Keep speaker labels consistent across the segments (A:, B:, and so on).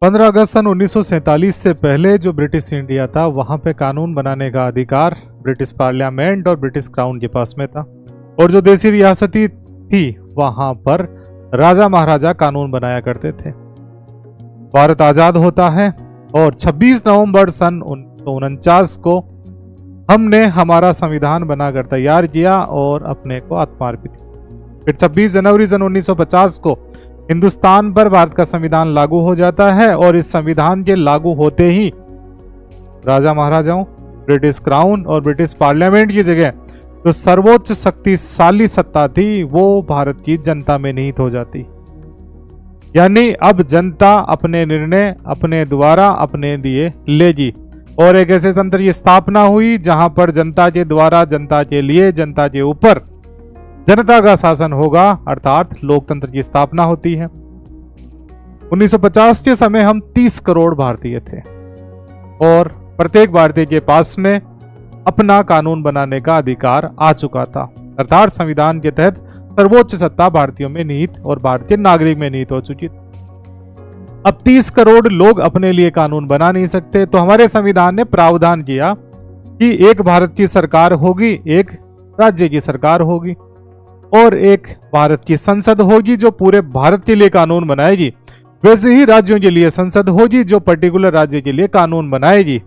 A: 15 अगस्त सन 1947 से पहले जो ब्रिटिश इंडिया था वहां पे कानून बनाने का अधिकार ब्रिटिश पार्लियामेंट और ब्रिटिश क्राउन के पास में था, और जो देसी रियासती थी वहां पर राजा महाराजा कानून बनाया करते थे। भारत आजाद होता है और 26 नवंबर सन 1949 को हमने हमारा संविधान बनाकर तैयार किया और अपने को आत्मार्पित किया। फिर 26 जनवरी सन 1950 को हिंदुस्तान पर भारत का संविधान लागू हो जाता है, और इस संविधान के लागू होते ही राजा महाराजाओं, ब्रिटिश क्राउन और ब्रिटिश पार्लियामेंट की जगह जो सर्वोच्च शक्तिशाली सत्ता थी वो भारत की जनता में निहित हो जाती। यानी अब जनता अपने निर्णय अपने द्वारा अपने लिए लेगी, और एक ऐसे तंत्र की स्थापना हुई जहां पर जनता के द्वारा, जनता के लिए, जनता के ऊपर जनता का शासन होगा, अर्थात लोकतंत्र की स्थापना होती है। 1950 के समय हम 30 करोड़ भारतीय थे और प्रत्येक भारतीय के पास में अपना कानून बनाने का अधिकार आ चुका था, अर्थात संविधान के तहत सर्वोच्च सत्ता भारतीयों में निहित और भारतीय नागरिक में निहित हो चुकी थी। अब 30 करोड़ लोग अपने लिए कानून बना नहीं सकते, तो हमारे संविधान ने प्रावधान किया कि एक भारत की सरकार होगी, एक राज्य की सरकार होगी और एक भारत की संसद होगी जो पूरे भारत के लिए कानून बनाएगी। वैसे ही राज्यों के लिए संसद होगी जो पर्टिकुलर राज्य के लिए कानून बनाएगी,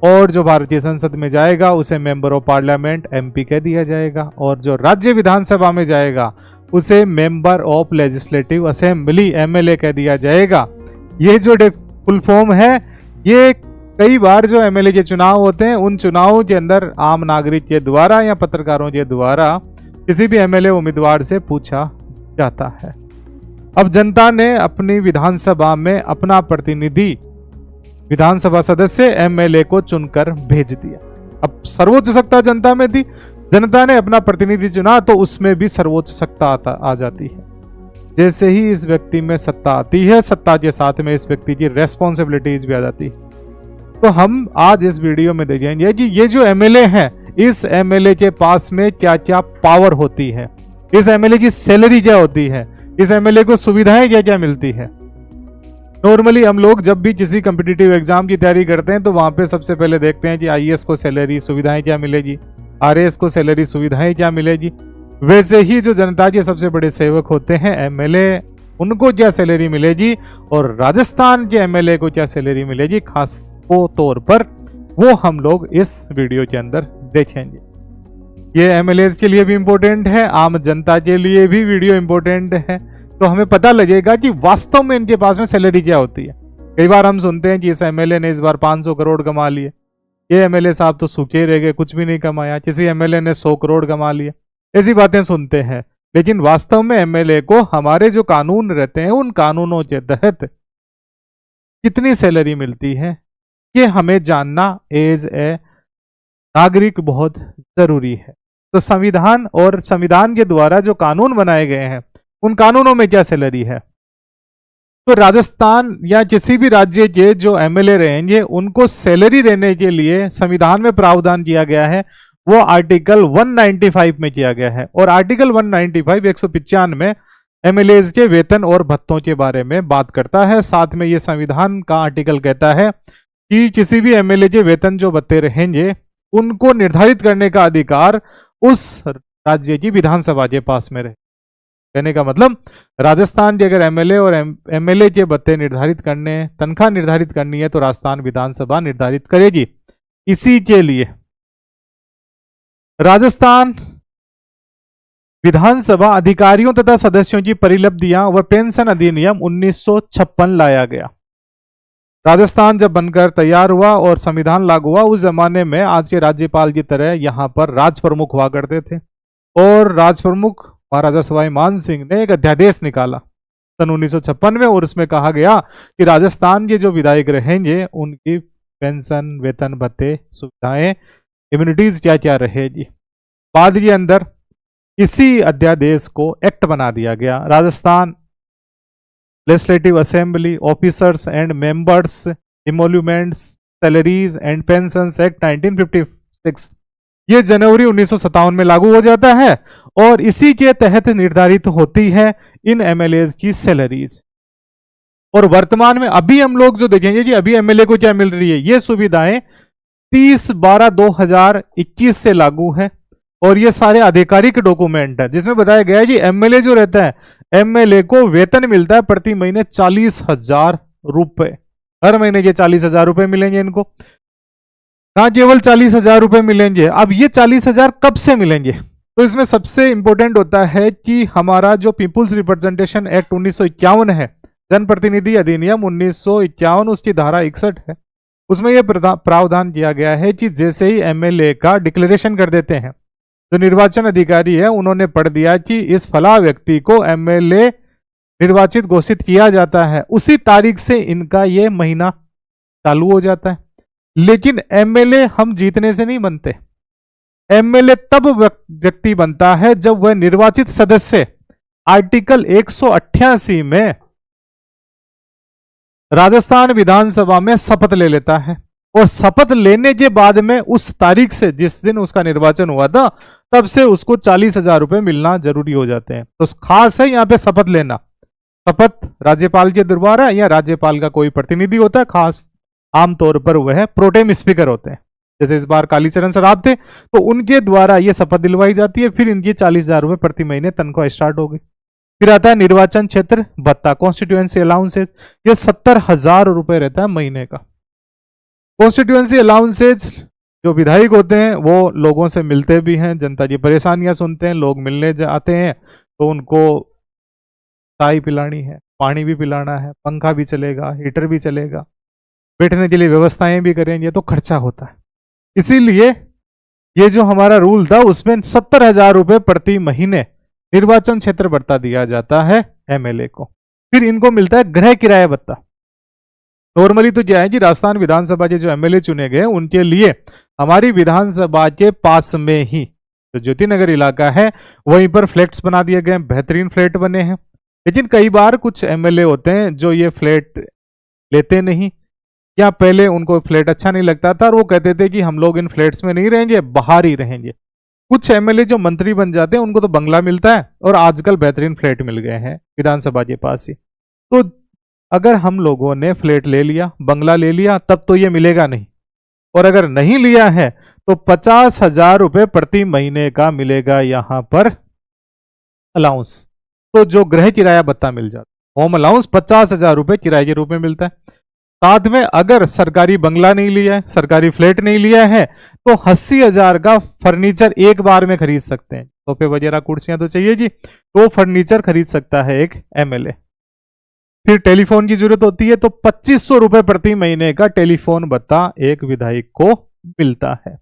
A: और जो भारतीय संसद में जाएगा उसे मेंबर ऑफ पार्लियामेंट एमपी कह दिया जाएगा, और जो राज्य विधानसभा में जाएगा उसे member of legislative assembly MLA कह दिया जाएगा। ये जो फुल फॉर्म है, ये कई बार जो एमएलए के चुनाव होते हैं उन चुनावों के अंदर आम नागरिक के द्वारा या पत्रकारों के द्वारा किसी भी एमएलए उम्मीदवार से पूछा जाता है। अब जनता ने अपनी विधानसभा में अपना प्रतिनिधि विधानसभा सदस्य एमएलए को चुनकर भेज दिया। अब सर्वोच्च सत्ता जनता में थी, जनता ने अपना प्रतिनिधि चुना तो उसमें भी सर्वोच्च सत्ता आ जाती है। जैसे ही इस व्यक्ति में सत्ता आती है, सत्ता के साथ में इस व्यक्ति की रेस्पॉन्सिबिलिटीज भी आ जाती है। तो हम आज इस वीडियो में देखेंगे कि ये जो एमएलए हैं, इस एमएलए के पास में क्या क्या पावर होती है, इस एमएलए की सैलरी क्या होती है, इस एमएलए को सुविधाएं क्या क्या मिलती है। नॉर्मली हम लोग जब भी किसी कॉम्पिटिटिव एग्जाम की तैयारी करते हैं तो वहां पे सबसे पहले देखते हैं कि आईएएस को सैलरी सुविधाएं क्या मिलेगी, आरएएस को सैलरी सुविधाएं क्या मिलेगी। वैसे ही जो जनता के सबसे बड़े सेवक होते हैं एमएलए, उनको क्या सैलरी मिलेगी और राजस्थान के एमएलए को क्या सैलरी मिलेगी, खास तौर पर वो हम लोग इस वीडियो के अंदर देखेंगे। ये एमएलए के लिए भी इंपॉर्टेंट है, आम जनता के लिए भी वीडियो इंपॉर्टेंट है, तो हमें पता लगेगा कि वास्तव में इनके पास में सैलरी क्या होती है। कई बार हम सुनते हैं कि इस एमएलए ने इस बार 500 करोड़ कमा लिए, ये एमएलए साहब तो सूखे रह गए, कुछ भी नहीं कमाया, किसी एमएलए ने 100 करोड़ कमा लिए, ऐसी बातें सुनते हैं। लेकिन वास्तव में एमएलए को हमारे जो कानून रहते हैं उन कानूनों के तहत कितनी सैलरी मिलती है, ये हमें जानना एज ए नागरिक बहुत जरूरी है। तो संविधान और संविधान के द्वारा जो कानून बनाए गए हैं उन कानूनों में क्या सैलरी है। तो राजस्थान या किसी भी राज्य के जो एमएलए रहेंगे उनको सैलरी देने के लिए संविधान में प्रावधान किया गया है, वो आर्टिकल 195 में किया गया है। और आर्टिकल 195 195 में एमएलए के वेतन और भत्तों के बारे में बात करता है। साथ में ये संविधान का आर्टिकल कहता है कि किसी भी एमएलए के वेतन जो भत्ते रहेंगे उनको निर्धारित करने का अधिकार उस राज्य की विधानसभा के पास में रहे। कहने का मतलब राजस्थान के अगर एमएलए और एमएलए के भत्ते निर्धारित करने, तनख्वाह निर्धारित करनी है तो राजस्थान विधानसभा निर्धारित करेगी। इसी के लिए राजस्थान विधानसभा अधिकारियों तथा सदस्यों की परिलब्धियां व पेंशन अधिनियम 1956 लाया गया। राजस्थान जब बनकर तैयार हुआ और संविधान लागू हुआ, उस जमाने में आज के राज्यपाल की तरह यहां पर राज प्रमुख हुआ करते थे, और राज प्रमुख महाराजा सवाई मान सिंह ने एक अध्यादेश निकाला सन 1956 में, और उसमें कहा गया कि राजस्थान के जो विधायक रहेंगे उनकी पेंशन, वेतन, भत्ते, सुविधाएं, इम्यूनिटीज क्या क्या रहेगी। बाद के अंदर इसी अध्यादेश को एक्ट बना दिया गया। Rajasthan legislative assembly officers and members emoluments salaries and pensions act 1956, ये जनवरी 1957 में लागू हो जाता है, और इसी के तहत निर्धारित होती है इन एमएलए की सैलरीज। और वर्तमान में अभी हम लोग जो देखेंगे कि अभी एमएलए को क्या मिल रही है, ये सुविधाएं 30/12/2021 से लागू है। और ये सारे आधिकारिक डॉक्यूमेंट है जिसमें बताया गया है कि एमएलए जो रहता है, एमएलए को वेतन मिलता है प्रति महीने 40,000 रुपए। हर महीने के 40,000 रुपए मिलेंगे इनको, ना केवल 40,000 रुपए मिलेंगे। अब ये 40,000 कब से मिलेंगे, तो इसमें सबसे इंपॉर्टेंट होता है कि हमारा जो पीपुल्स रिप्रेजेंटेशन एक्ट 1951 है, जनप्रतिनिधि अधिनियम 1951, उसकी धारा 61 है, उसमें यह प्रावधान किया गया है कि जैसे ही एमएलए का डिक्लेरेशन कर देते हैं, जो निर्वाचन अधिकारी है उन्होंने पढ़ दिया कि इस फला व्यक्ति को एमएलए निर्वाचित घोषित किया जाता है, उसी तारीख से इनका ये महीना चालू हो जाता है। लेकिन एमएलए हम जीतने से नहीं बनते। एमएलए तब व्यक्ति बनता है जब वह निर्वाचित सदस्य आर्टिकल 188 में राजस्थान विधानसभा में शपथ ले लेता है, और शपथ लेने के बाद में उस तारीख से, जिस दिन उसका निर्वाचन हुआ था, तब से उसको 40,000 रुपए मिलना जरूरी हो जाते हैं। तो खास है यहाँ पे शपथ लेना। शपथ राज्यपाल के द्वारा या राज्यपाल का कोई प्रतिनिधि होता है, खास आमतौर पर वह प्रोटेम स्पीकर होते हैं। जैसे इस बार कालीचरण सराफ थे तो उनके द्वारा यह शपथ दिलवाई जाती है, फिर इनकी 40,000 रुपए प्रति महीने तनख्वाह स्टार्ट हो गई। फिर आता है निर्वाचन क्षेत्र भत्ता, कॉन्स्टिट्यूएंसी अलाउंसेज, ये 70,000 रुपए रहता है महीने का। कॉन्स्टिट्यूएंसी अलाउंसेज, जो विधायक होते हैं वो लोगों से मिलते भी हैं, जनता की परेशानियां सुनते हैं, लोग मिलने आते हैं तो उनको चाय पिलानी है, पानी भी पिलाना है, पंखा भी चलेगा, हीटर भी चलेगा, बैठने के लिए व्यवस्थाएं भी करेंगे, तो खर्चा होता है। इसीलिए ये जो हमारा रूल था उसमें 70,000 रुपए प्रति महीने निर्वाचन क्षेत्र भत्ता दिया जाता है एमएलए को। फिर इनको मिलता है गृह किराया भत्ता। नॉर्मली तो क्या है कि राजस्थान विधानसभा के जो एमएलए चुने गए उनके लिए हमारी विधानसभा के पास में ही जो ज्योतिनगर इलाका है वहीं पर फ्लैट्स बना दिए गए, बेहतरीन फ्लैट बने हैं। लेकिन कई बार कुछ एमएलए होते हैं जो ये फ्लैट लेते नहीं, या पहले उनको फ्लैट अच्छा नहीं लगता था और वो कहते थे कि हम लोग इन फ्लैट्स में नहीं रहेंगे, बाहर ही रहेंगे। कुछ एमएलए जो मंत्री बन जाते हैं उनको तो बंगला मिलता है, और आजकल बेहतरीन फ्लैट मिल गए हैं विधानसभा के पास ही। तो अगर हम लोगों ने फ्लैट ले लिया, बंगला ले लिया, तब तो ये मिलेगा नहीं, और अगर नहीं लिया है तो 50,000 रुपए प्रति महीने का मिलेगा यहां पर अलाउंस। तो जो गृह किराया भत्ता मिल जाता है, होम अलाउंस 50,000 रुपए किराए के रूप में मिलता है। साथ में अगर सरकारी बंगला नहीं लिया है, सरकारी फ्लैट नहीं लिया है, तो 80,000 का फर्नीचर एक बार में खरीद सकते हैं। सोफे वगैरह कुर्सियां तो चाहिए जी, तो फर्नीचर खरीद सकता है एक एमएलए। फिर टेलीफोन की जरूरत होती है तो 2500 रुपए प्रति महीने का टेलीफोन भत्ता एक विधायक को मिलता है।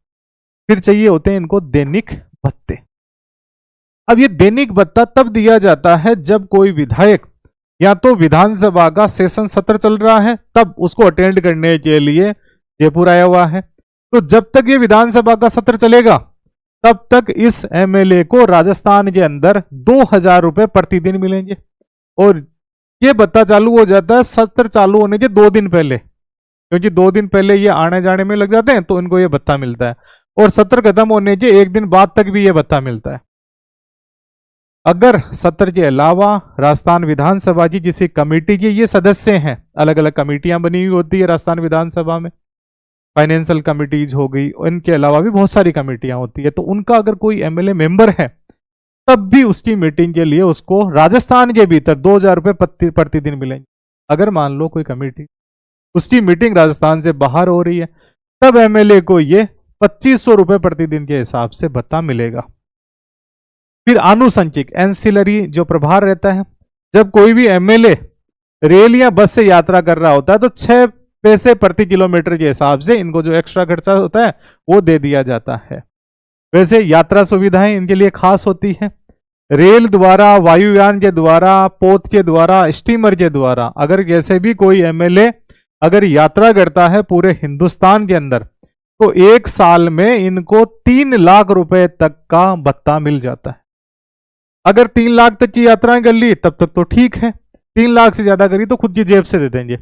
A: फिर चाहिए होते हैं इनको दैनिक भत्ते। अब ये दैनिक भत्ता तब दिया जाता है जब कोई विधायक या तो विधानसभा का सेशन सत्र चल रहा है तब उसको अटेंड करने के लिए जयपुर आया हुआ है, तो जब तक ये विधानसभा का सत्र चलेगा तब तक इस एमएलए को राजस्थान के अंदर 2,000 रुपए प्रतिदिन मिलेंगे। और ये भत्ता चालू हो जाता है सत्र चालू होने के 2 दिन पहले, क्योंकि 2 दिन पहले ये आने जाने में लग जाते हैं तो इनको ये भत्ता मिलता है, और सत्र खत्म होने के 1 दिन बाद तक भी ये भत्ता मिलता है। अगर सत्र के अलावा राजस्थान विधानसभा की किसी कमेटी के ये सदस्य हैं, अलग अलग कमेटियां बनी हुई होती है राजस्थान विधानसभा में, फाइनेंशियल कमेटीज हो गई, इनके अलावा भी बहुत सारी कमेटियां होती है, तो उनका अगर कोई एमएलए मेंबर है तब भी उसकी मीटिंग के लिए उसको राजस्थान के भीतर 2,000 रुपए प्रतिदिन मिलेंगे। अगर मान लो कोई कमेटी उसकी मीटिंग राजस्थान से बाहर हो रही है तब एमएलए को ये 2,500 रुपए प्रतिदिन के हिसाब से भत्ता मिलेगा। फिर आनुषंगिक एंसिलरी जो प्रभार रहता है, जब कोई भी एमएलए रेल या बस से यात्रा कर रहा होता है तो 6 पैसे प्रति किलोमीटर के हिसाब से इनको जो एक्स्ट्रा खर्चा होता है वो दे दिया जाता है। वैसे यात्रा सुविधाएं इनके लिए खास होती है, रेल द्वारा, वायुयान के द्वारा, पोत के द्वारा, स्टीमर के द्वारा। अगर जैसे भी कोई एमएलए अगर यात्रा करता है पूरे हिंदुस्तान के अंदर तो 1 साल में इनको 3 लाख रुपए तक का भत्ता मिल जाता है। अगर 3 लाख तक की यात्राएं कर ली तब तक तो ठीक है, 3 लाख से ज्यादा करी तो खुद की जेब से दे देंगे।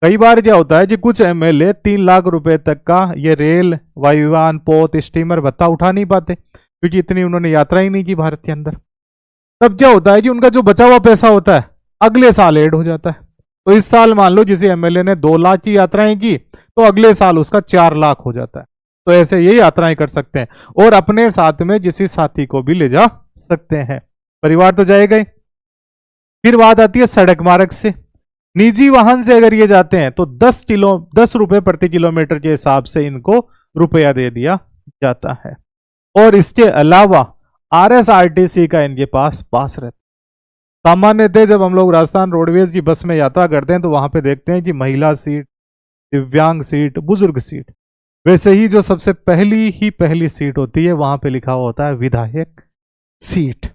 A: कई बार क्या होता है कि कुछ एमएलए 3 लाख रुपए तक का ये रेल, वायुयान, पोत, स्टीमर भत्ता उठा नहीं पाते क्योंकि इतनी उन्होंने यात्रा ही नहीं की भारत के अंदर। तब क्या होता है कि उनका जो बचा हुआ पैसा होता है अगले साल ऐड हो जाता है, तो इस साल मान लो किसी एमएलए ने 2 लाख की यात्राएं की, तो अगले साल उसका 4 लाख हो जाता है। तो ऐसे ये यात्राएं कर सकते हैं और अपने साथ में किसी साथी को भी ले जा सकते हैं। परिवार तो जाएगा ही। फिर बात आती है सड़क मार्ग से। निजी वाहन से अगर ये जाते हैं तो 10 रुपए प्रति किलोमीटर के हिसाब से इनको रुपया दे दिया जाता है। और इसके अलावा आरएसआरटीसी का इनके पास पास रहता है। सामान्यतः जब हम लोग राजस्थान रोडवेज की बस में यात्रा करते हैं तो वहां पे देखते हैं कि महिला सीट, दिव्यांग सीट, बुजुर्ग सीट, वैसे ही जो सबसे पहली सीट होती है वहां पे लिखा हुआ होता है विधायक सीट।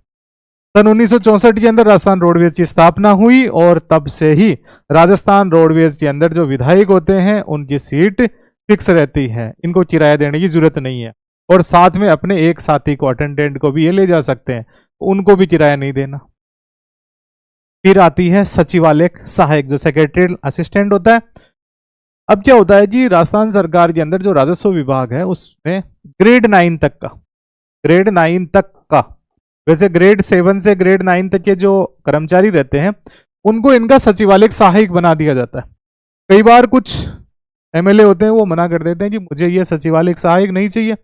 A: सन 1964 के अंदर राजस्थान रोडवेज की स्थापना हुई और तब से ही राजस्थान रोडवेज के अंदर जो विधायक होते हैं उनकी सीट फिक्स रहती है, इनको किराया देने की जरूरत नहीं है। और साथ में अपने एक साथी को, अटेंडेंट को भी ये ले जा सकते हैं, उनको भी किराया नहीं देना। फिर आती है सचिवालय सहायक, जो सेक्रेटरी असिस्टेंट होता है। अब क्या होता है कि राजस्थान सरकार के अंदर जो राजस्व विभाग है उसमें ग्रेड 9 तक का, वैसे ग्रेड 7 से ग्रेड 9 तक के जो कर्मचारी रहते हैं उनको इनका सचिवालय सहायक बना दिया जाता है। कई बार कुछ एमएलए होते हैं वो मना कर देते हैं कि मुझे ये सचिवालय सहायक नहीं चाहिए,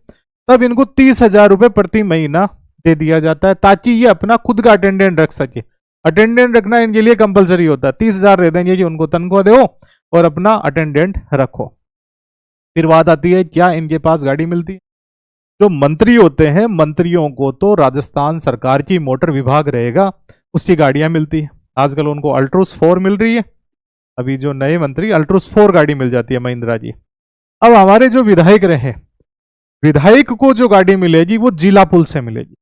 A: तब इनको 30,000 रुपए प्रति महीना दे दिया जाता है ताकि ये अपना खुद का अटेंडेंट रख सके। अटेंडेंट रखना इनके लिए कंपलसरी होता है। 30,000 दे देंगे कि उनको तनख्वाह दो और अपना अटेंडेंट रखो। फिर बात आती है क्या इनके पास गाड़ी मिलती है। जो मंत्री होते हैं, मंत्रियों को तो राजस्थान सरकार की मोटर विभाग रहेगा, उसकी गाड़ियां मिलती है। आजकल उनको अल्ट्रोस 4 मिल रही है। अभी जो नए मंत्री, अल्ट्रोस 4 गाड़ी मिल जाती है महिंद्रा जी। अब हमारे जो विधायक रहे, विधायक को जो गाड़ी मिलेगी वो जिला पुल से मिलेगी।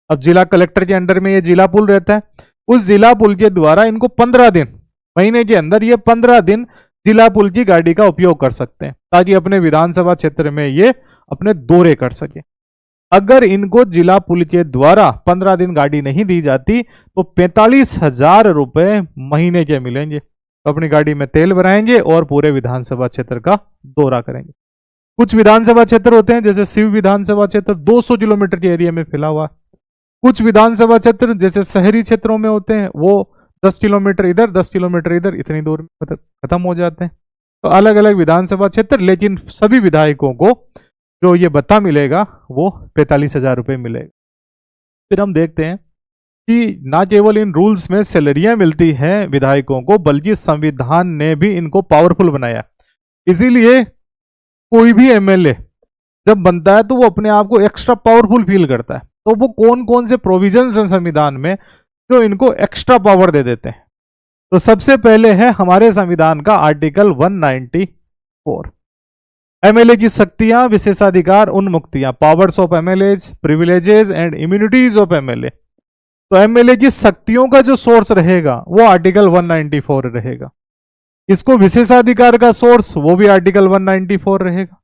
A: अब जिला कलेक्टर के अंडर में ये जिला पुल रहता है, उस जिला पुल के द्वारा इनको 15 दिन, महीने के अंदर ये 15 दिन जिला पुल की गाड़ी का उपयोग कर सकते हैं ताकि अपने विधानसभा क्षेत्र में ये अपने दौरे कर सके। अगर इनको जिला पुल के द्वारा 15 दिन गाड़ी नहीं दी जाती तो 45,000 रुपए महीने के मिलेंगे। तो अपनी गाड़ी में तेल भराएंगे और पूरे विधानसभा क्षेत्र का दौरा करेंगे। कुछ विधानसभा क्षेत्र होते हैं जैसे शिव विधानसभा क्षेत्र 200 किलोमीटर के एरिया में फैला हुआ। कुछ विधानसभा क्षेत्र जैसे शहरी क्षेत्रों में होते हैं वो 10 किलोमीटर इधर 10 किलोमीटर इधर, इतनी दूर में खत्म हो जाते हैं। तो अलग अलग विधानसभा क्षेत्र, लेकिन सभी विधायकों को जो ये भत्ता मिलेगा वो 45,000 रुपये मिलेगा। फिर हम देखते हैं कि ना केवल इन रूल्स में सैलरियां मिलती हैं विधायकों को, बल्कि संविधान ने भी इनको पावरफुल बनाया। इसीलिए कोई भी एमएलए जब बनता है तो वो अपने आप को एक्स्ट्रा पावरफुल फील करता है। तो वो कौन कौन से प्रोविजंस हैं संविधान में जो इनको एक्स्ट्रा पावर दे देते हैं। तो सबसे पहले है हमारे संविधान का आर्टिकल 194, एमएलए की शक्तियां, विशेषाधिकार, उन्मुक्तियां, powers of MLAs, privileges and immunities of MLA. तो एमएलए की शक्तियों का जो सोर्स रहेगा वो आर्टिकल 194 रहेगा। इसको विशेषाधिकार का सोर्स वो भी आर्टिकल 194 रहेगा।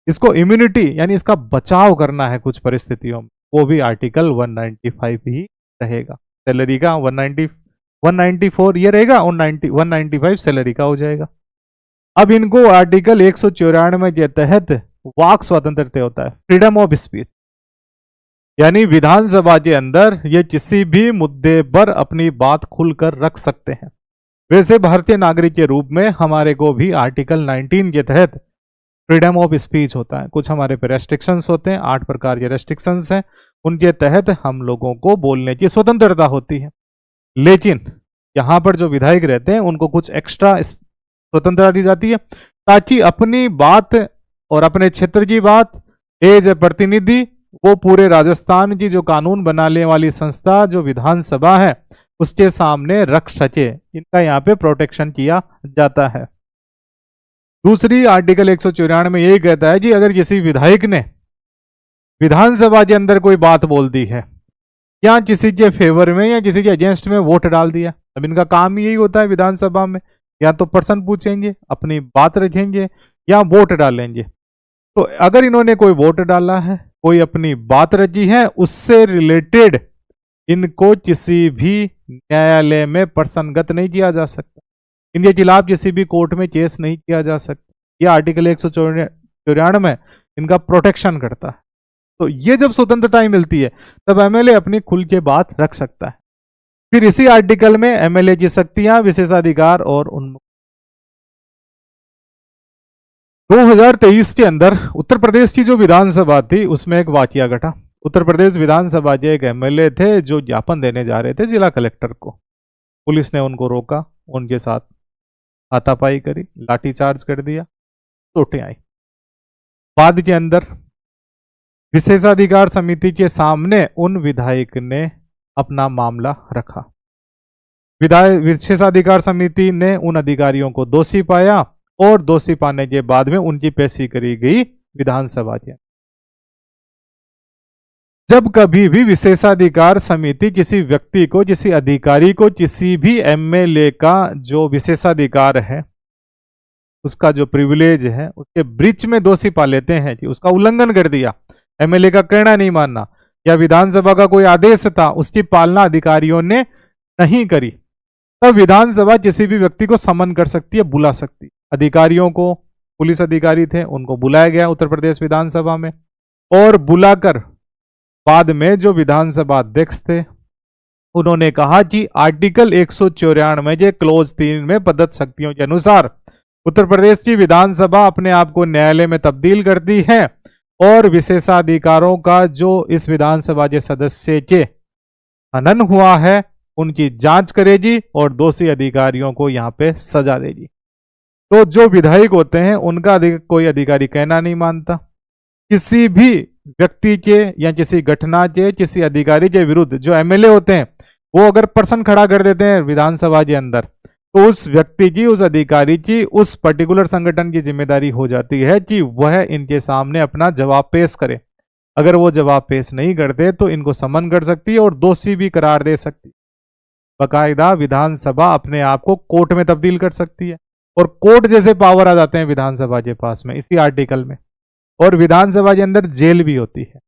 A: इसको इम्यूनिटी यानी इसका बचाव करना है कुछ परिस्थितियों में, वो भी आर्टिकल 195 ही रहेगा। सैलरी का 194 ये रहेगा और 195 सैलरी का हो जाएगा। अब इनको आर्टिकल 194 के तहत वाक स्वतंत्रता होता है, फ्रीडम ऑफ स्पीच, यानी विधानसभा के अंदर ये किसी भी मुद्दे पर अपनी बात खुलकर रख सकते हैं। वैसे भारतीय नागरिक के रूप में हमारे को भी आर्टिकल 19 के तहत फ्रीडम ऑफ स्पीच होता है। कुछ हमारे पे रेस्ट्रिक्शंस होते हैं, 8 प्रकार के रेस्ट्रिक्शंस हैं, उनके तहत हम लोगों को बोलने की स्वतंत्रता होती है। लेकिन यहाँ पर जो विधायक रहते हैं उनको कुछ एक्स्ट्रा स्वतंत्रता दी जाती है ताकि अपनी बात और अपने क्षेत्र की बात एज ए प्रतिनिधि वो पूरे राजस्थान की जो कानून बनाने वाली संस्था जो विधानसभा है उसके सामने रख सके। इनका यहाँ पे प्रोटेक्शन किया जाता है। दूसरी आर्टिकल 194 में यही कहता है कि अगर किसी विधायक ने विधानसभा के अंदर कोई बात बोल दी है या किसी के फेवर में या किसी के अगेंस्ट में वोट डाल दिया, अब इनका काम यही होता है विधानसभा में, या तो प्रश्न पूछेंगे, अपनी बात रखेंगे या वोट डालेंगे। तो अगर इन्होंने कोई वोट डाला है, कोई अपनी बात रखी है, उससे रिलेटेड इनको किसी भी न्यायालय में प्रसन्नगत नहीं किया जा सकता, इनके खिलाफ किसी भी कोर्ट में केस नहीं किया जा सकता। यह आर्टिकल 194 में इनका प्रोटेक्शन करता है। तो ये जब स्वतंत्रताएं मिलती है तब एमएलए अपनी खुल के बात रख सकता है। फिर इसी आर्टिकल में एमएलए की शक्तियां, विशेषाधिकार और उन 2023 के अंदर उत्तर प्रदेश की जो विधानसभा थी उसमें एक वाकया घटा। उत्तर प्रदेश विधानसभा के एक एमएलए थे जो ज्ञापन देने जा रहे थे जिला कलेक्टर को। पुलिस ने उनको रोका, उनके साथ हाथापाई करी, लाठीचार्ज कर दिया, चोटें आई। बाद के अंदर विशेषाधिकार समिति के सामने उन विधायक ने अपना मामला रखा। विशेषाधिकार समिति ने उन अधिकारियों को दोषी पाया और दोषी पाने के बाद में उनकी पेशी करी गई विधानसभा के। जब कभी भी विशेषाधिकार समिति किसी व्यक्ति को, किसी अधिकारी को, किसी भी एमएलए का जो विशेषाधिकार है, उसका जो प्रिविलेज है, उसके ब्रीच में दोषी पा लेते हैं कि उसका उल्लंघन कर दिया, एमएलए का कहना नहीं मानना, या विधानसभा का कोई आदेश था उसकी पालना अधिकारियों ने नहीं करी, तब विधानसभा किसी भी व्यक्ति को समन कर सकती है, बुला सकती। अधिकारियों को, पुलिस अधिकारी थे, उनको बुलाया गया उत्तर प्रदेश विधानसभा में, और बुलाकर बाद में जो विधानसभा अध्यक्ष थे उन्होंने कहा कि आर्टिकल 194 के क्लोज 3 में प्रदत्त शक्तियों के अनुसार उत्तर प्रदेश की विधानसभा अपने आप को न्यायालय में तब्दील करती है और विशेषाधिकारों का जो इस विधानसभा के सदस्य के हनन हुआ है उनकी जांच करेगी और दोषी अधिकारियों को यहां पे सजा देगी। तो जो विधायक होते हैं उनका कोई अधिकारी कहना नहीं मानता। किसी भी व्यक्ति के या किसी घटना के, किसी अधिकारी के विरुद्ध जो एमएलए होते हैं वो अगर पर्सन खड़ा कर देते हैं विधानसभा के अंदर, तो उस व्यक्ति की, उस अधिकारी की, उस पर्टिकुलर संगठन की जिम्मेदारी हो जाती है कि वह इनके सामने अपना जवाब पेश करे। अगर वो जवाब पेश नहीं करते तो इनको समन कर सकती है और दोषी भी करार दे सकती है। बाकायदा विधानसभा अपने आप को कोर्ट में तब्दील कर सकती है और कोर्ट जैसे पावर आ जाते हैं विधानसभा के पास में इसी आर्टिकल में। और विधानसभा के अंदर जेल भी होती है।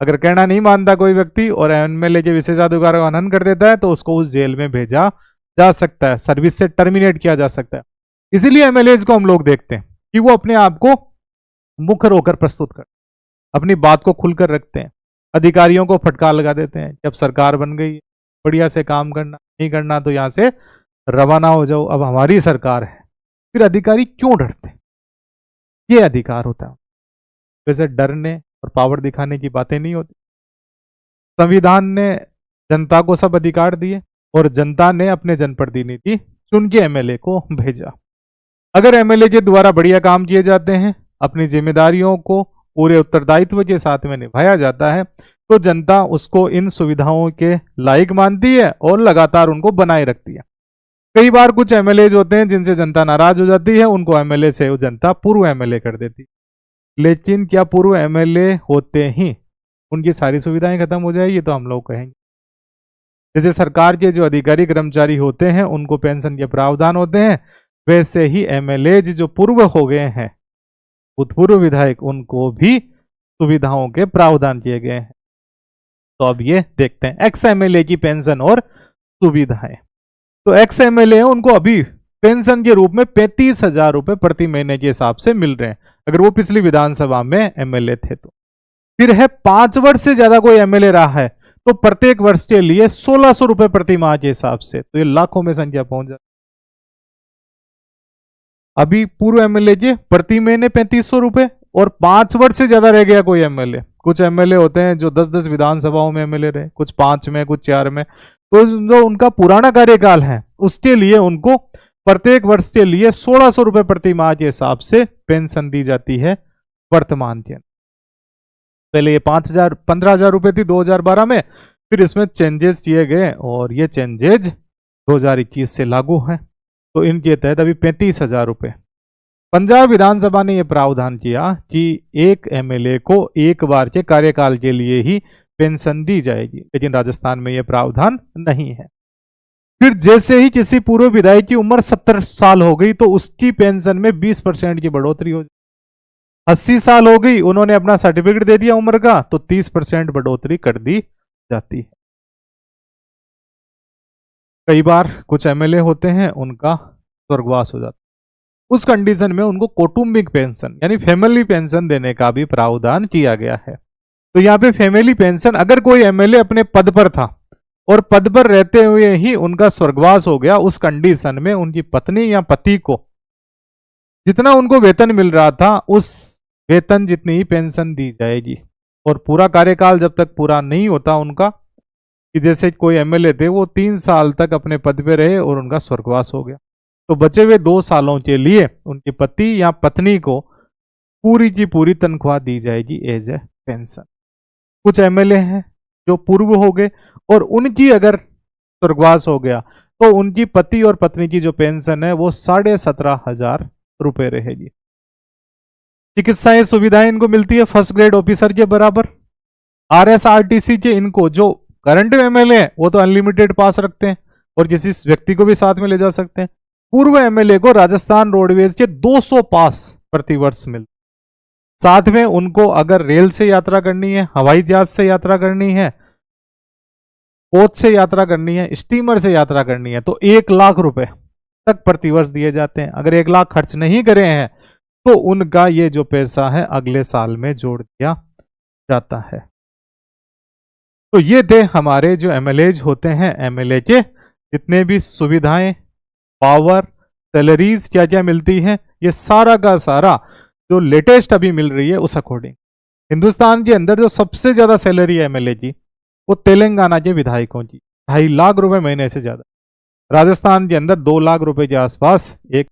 A: अगर कहना नहीं मानता कोई व्यक्ति और एमएलए के विशेषाधिकार का हनन कर देता है तो उसको उस जेल में भेजा जा सकता है, सर्विस से टर्मिनेट किया जा सकता है। इसीलिए एमएलए को हम लोग देखते हैं कि वो अपने आप को मुखर होकर प्रस्तुत कर, अपनी बात को खुलकर रखते हैं, अधिकारियों को फटकार लगा देते हैं। जब सरकार बन गई, बढ़िया से काम करना, नहीं करना तो यहां से रवाना हो जाओ, अब हमारी सरकार है। फिर अधिकारी क्यों डरते? ये अधिकार होता है। वैसे डरने और पावर दिखाने की बातें नहीं होती। संविधान ने जनता को सब अधिकार दिए और जनता ने अपने जनप्रतिनिधि चुन के एमएलए को भेजा। अगर एमएलए के द्वारा बढ़िया काम किए जाते हैं, अपनी जिम्मेदारियों को पूरे उत्तरदायित्व के साथ में निभाया जाता है, तो जनता उसको इन सुविधाओं के लायक मानती है और लगातार उनको बनाए रखती है। कई बार कुछ एमएलए होते हैं जिनसे जनता नाराज हो जाती है, उनको एमएलए से जनता पूर्व एमएलए कर देती। लेकिन क्या पूर्व एमएलए होते ही उनकी सारी सुविधाएं खत्म हो जाएगी? तो हम लोग कहेंगे। जैसे सरकार के जो अधिकारी कर्मचारी होते हैं उनको पेंशन के प्रावधान होते हैं, वैसे ही एमएलए जो पूर्व हो गए हैं, भूतपूर्व विधायक, उनको भी सुविधाओं के प्रावधान किए गए हैं। तो अब ये देखते हैं एक्स एमएलए की पेंशन और सुविधाएं। तो एक्स एमएलए उनको अभी पेंशन के रूप में 35,000 रुपए प्रति महीने के हिसाब से मिल रहे हैं, अगर वो पिछली विधानसभा में एमएलए थे तो। फिर है 5 वर्ष से ज्यादा कोई एमएलए रहा है तो प्रत्येक वर्ष के लिए 1600 रुपए प्रति माह के हिसाब से, तो ये लाखों में संख्या पहुंच जाती। अभी पूर्व एमएलए के प्रति महीने 3500 रुपए, और 5 वर्ष से ज्यादा रह गया कोई एमएलए। कुछ एमएलए होते हैं जो 10-10 विधानसभाओं में एमएलए रहे, कुछ 5 में, कुछ 4 में, तो जो उनका पुराना कार्यकाल है उसके लिए उनको प्रत्येक वर्ष के लिए 1600 रुपए प्रति माह के हिसाब से पेंशन दी जाती है वर्तमान के। पहले ये 15,000 रुपए थी 2012 में, फिर इसमें चेंजेस किए गए और ये चेंजेज 2021 से लागू हैं, तो इनके तहत अभी 35,000 रुपए। पंजाब विधानसभा ने यह प्रावधान किया कि एक एमएलए को एक बार के कार्यकाल के लिए ही पेंशन दी जाएगी, लेकिन राजस्थान में यह प्रावधान नहीं है। फिर जैसे ही किसी पूर्व विधायक की उम्र 70 साल हो गई तो उसकी पेंशन में 20% की बढ़ोतरी हो जाती। 80 साल हो गई, उन्होंने अपना सर्टिफिकेट दे दिया उम्र का, तो 30% बढ़ोतरी कर दी जाती है। कई बार कुछ एमएलए होते हैं उनका स्वर्गवास हो जाता है, उस कंडीशन में उनको कौटुंबिक पेंशन यानी फैमिली पेंशन देने का भी प्रावधान किया गया है। तो यहाँ पे फैमिली पेंशन, अगर कोई एमएलए अपने पद पर था और पद पर रहते हुए ही उनका स्वर्गवास हो गया, उस कंडीशन में उनकी पत्नी या पति को जितना उनको वेतन मिल रहा था उस वेतन जितनी ही पेंशन दी जाएगी। और पूरा कार्यकाल जब तक पूरा नहीं होता उनका, कि जैसे कोई एमएलए थे वो 3 साल तक अपने पद पे रहे और उनका स्वर्गवास हो गया, तो बचे हुए 2 सालों के लिए उनके पति या पत्नी को पूरी की पूरी तनख्वाह दी जाएगी एज ए पेंशन। कुछ एमएलए हैं जो पूर्व हो गए और उनकी अगर स्वर्गवास हो गया तो उनकी पति और पत्नी की जो पेंशन है वो 17,500 रुपए रहेगी। चिकित्साएं सुविधाएं इनको मिलती है फर्स्ट ग्रेड ऑफिसर के बराबर। आरएसआरटीसी के इनको जो करंट एमएलए हैं वो तो अनलिमिटेड पास रखते हैं और किसी व्यक्ति को भी साथ में ले जा सकते हैं। पूर्व एमएलए को राजस्थान रोडवेज के 200 पास प्रतिवर्ष मिलते। साथ में उनको अगर रेल से यात्रा करनी है, हवाई जहाज से यात्रा करनी है, पोत से यात्रा करनी है, स्टीमर से यात्रा करनी है तो 1 लाख रुपए तक प्रतिवर्ष दिए जाते हैं। अगर 1 लाख खर्च नहीं करे हैं तो उनका ये जो पैसा है अगले साल में जोड़ दिया जाता है। तो ये थे हमारे जो एमएलएज होते हैं, एमएलए के जितने भी सुविधाएं, पावर, सैलरीज क्या क्या मिलती हैं, ये सारा का सारा जो लेटेस्ट अभी मिल रही है उस अकॉर्डिंग। हिंदुस्तान के अंदर जो सबसे ज्यादा सैलरी है एमएलए की वो तेलंगाना के विधायकों की, 2.5 लाख रुपए महीने से ज्यादा। राजस्थान के अंदर 2 लाख रुपए के आसपास एक